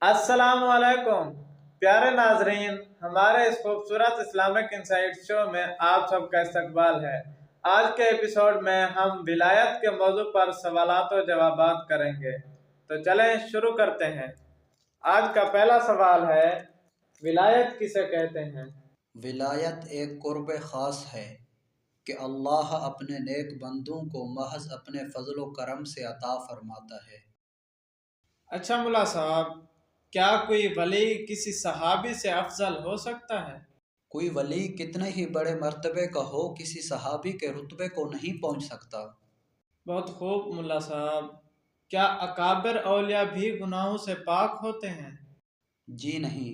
अस्सलाम वालेकुम प्यारे नाजरीन, हमारे इस खूबसूरत इस्लामिक इंसाइट शो में आप सबका इस्तकबाल है। आज के एपिसोड में हम विलायत के मौजू पर सवालात और जवाबात करेंगे। तो चलें शुरू करते हैं। आज का पहला सवाल है, विलायत किसे कहते हैं? विलायत एक कुर्ब ख़ास है कि अल्लाह अपने नेक बंदों को महज अपने फजल व करम से अता फरमाता है। अच्छा मुल्ला साहब, क्या कोई वली किसी सहाबी से अफजल हो सकता है? कोई वली कितने ही बड़े मर्तबे का हो, किसी सहाबी के रुतबे को नहीं पहुंच सकता। बहुत खूब मुल्ला साहब। क्या अकाबिर औलिया भी गुनाहों से पाक होते हैं? जी नहीं,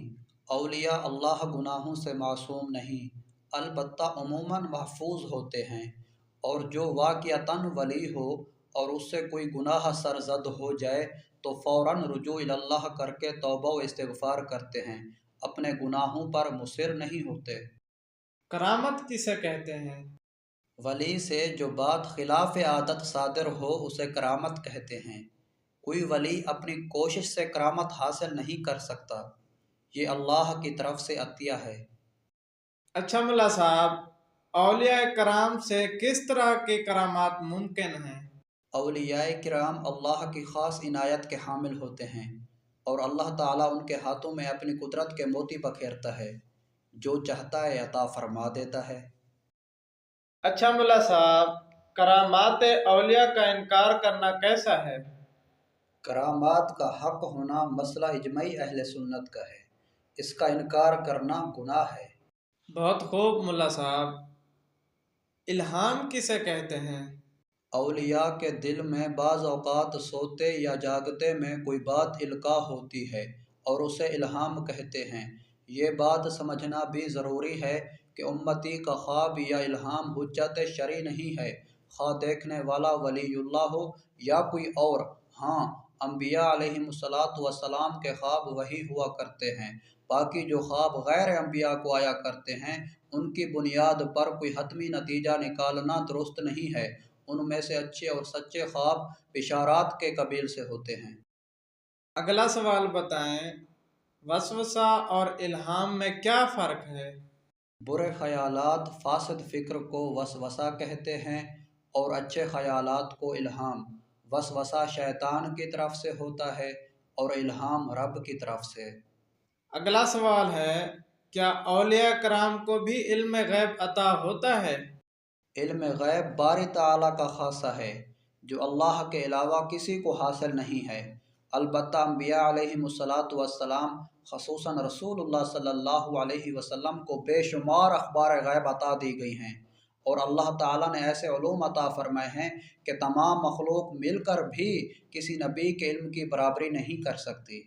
औलिया अल्लाह गुनाहों से मासूम नहीं, अलबत्ता उमूमन महफूज होते हैं। और जो वाक़ियतन वली हो और उससे कोई गुनाह सरजद हो जाए तो फ़ौरन रुजू इल्लल्लाह करके तौबा व इस्तिग़फ़ार करते हैं, अपने गुनाहों पर मुसिर नहीं होते। करामत किसे कहते हैं? वली से जो बात खिलाफ आदत सादिर हो उसे करामत कहते हैं। कोई वली अपनी कोशिश से करामत हासिल नहीं कर सकता, ये अल्लाह की तरफ से अतिया है। अच्छा मुल्ला साहब, औलिया कराम से किस तरह के करामात मुमकिन हैं? औलियाए किराम अल्लाह की ख़ास इनायत के हामिल होते हैं और अल्लाह ताला उनके हाथों में अपनी कुदरत के मोती बखेरता है, जो चाहता है अता फरमा देता है। अच्छा मुल्ला साहब, करामात औलिया का इनकार करना कैसा है? करामात का हक होना मसला इजमाई अहले सुन्नत का है, इसका इनकार करना गुनाह है। बहुत खूब मुल्ला साहब। इल्हाम किसे कहते हैं? औलिया के दिल में बाज़ औक़ात सोते या जागते में कोई बात इल्का होती है और उसे इल्हाम कहते हैं। ये बात समझना भी ज़रूरी है कि उम्मती का ख्वाब या इल्हाम हुज्जत शरई नहीं है, खा देखने वाला वलीउल्लाह हो या कोई और। हाँ, अम्बिया अलैहिमुस्सलातु वस्सलाम के ख्वाब वही हुआ करते हैं। बाकी जो ख्वाब गैर अम्बिया को आया करते हैं, उनकी बुनियाद पर कोई हतमी नतीजा निकालना दुरुस्त नहीं है। उनमें से अच्छे और सच्चे ख्वाब बिशारात के कबील से होते हैं। अगला सवाल बताएं, वसवसा और इल्हाम में क्या फ़र्क है? बुरे ख्यालात फासिद फ़िक्र को वसवसा कहते हैं और अच्छे ख्यालात को इल्हाम। वसवसा शैतान की तरफ से होता है और इल्हाम रब की तरफ से। अगला सवाल है, क्या औलिया कराम को भी इल्म गैब अता होता है? इल्म गैब बारी ताला का खासा है, जो अल्लाह के अलावा किसी को हासिल नहीं है। अलबत्ता अम्बिया अलैहिमुस्सलातु वस्सलाम खसूसन रसूलुल्लाह सल्लल्लाहु अलैहि वसल्लम को बेशुमार अखबार गैब अता दी गई हैं और अल्लाह ताला ने ऐसे उलूम अता फरमाए हैं कि तमाम मखलूक मिलकर भी किसी नबी के इल्म की बराबरी नहीं कर सकती।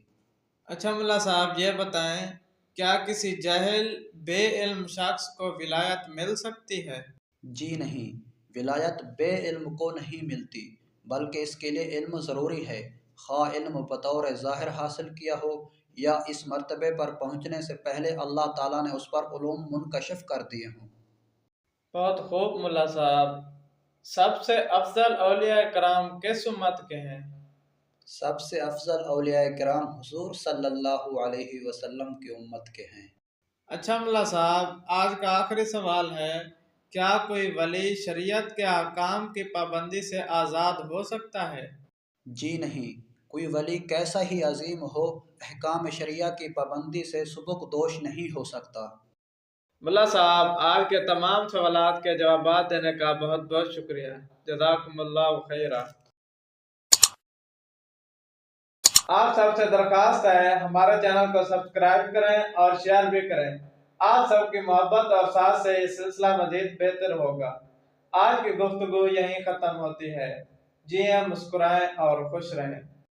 अच्छा मुल्ला साहब, ये बताएं, क्या किसी जाहिल बेइल्म शख्स को विलायत मिल सकती है? जी नहीं, विलायत बे इल्म को नहीं मिलती, बल्कि इसके लिए इल्म ज़रूरी है, खा इल्म बतौर ज़ाहिर हासिल किया हो या इस मर्तबे पर पहुँचने से पहले अल्लाह ताला ने उस पर उलूम मुनकशिफ कर दिए हों। बहुत खूब मुल्ला साहब। सबसे अफजल औलिया कराम किस उम्मत के हैं? सबसे अफजल औलिया किराम हुजूर सल्लल्लाहु अलैहि वसल्लम की उम्मत के हैं। अच्छा मुल्ला साहब, आज का आखिरी सवाल है, क्या कोई वली शरीयत के अहकाम की पाबंदी से आज़ाद हो सकता है? जी नहीं, कोई वली कैसा ही अजीम हो, अहकाम शरिया की पाबंदी से सुबुक दोष नहीं हो सकता। मुल्ला साहब, आज के तमाम सवालात के जवाब देने का बहुत बहुत शुक्रिया। जज़ाकुमुल्लाहु खैरा। आप सबसे दरख्वास्त है, हमारे चैनल को सब्सक्राइब करें और शेयर भी करें। आप सबकी मोहब्बत और साथ से ये सिलसिला मजीद बेहतर होगा। आज की गुफ्तगू यहीं ख़त्म होती है। जिए, मुस्कुराएं और खुश रहें।